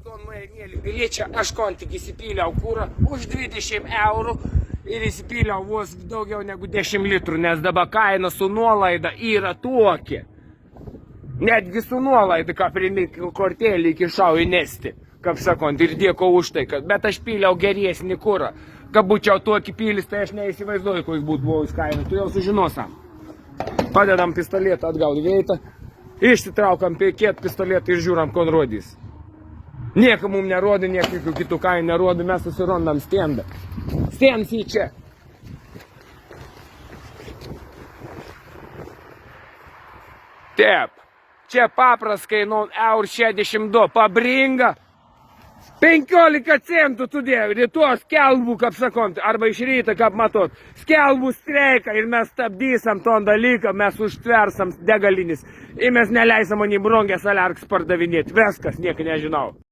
ton majanėlį piliečia, aš kon tik įsipyliau kūrą už 20 eurų ir įsipyliau vos daugiau negu 10 litrų, nes dabar kaina su nuolaida yra tokia. Netgi su nuolaida, ką primik kortelį įkišau įnesti, kaip sakant, ir dėko už tai, bet aš pyliau geresnį kūrą. Kad būčiau tokį pylis, tai aš neįsivaizduoju, koks būtų buvus kaina, tu jau sužinosam. Padedam pistoletą atgal į veitą, išsitraukam kiet pistoletą ir žiūram, kon rodys. Nieko mums nerodo, niekių kitų kainų nerodo, mes susirondam stendą. Stends į čia. Taip, čia papras kainuoja €62, pabringa 15 centų tudėjau, rytoj skelbų, kaip sakant, arba iš ryto, kaip matot, skelbų streiką ir mes stabdysam ton dalyką, mes užtversam degalinis ir mes neleisim man į brongės aliarks pardavinėti, viskas, nieko nežinau.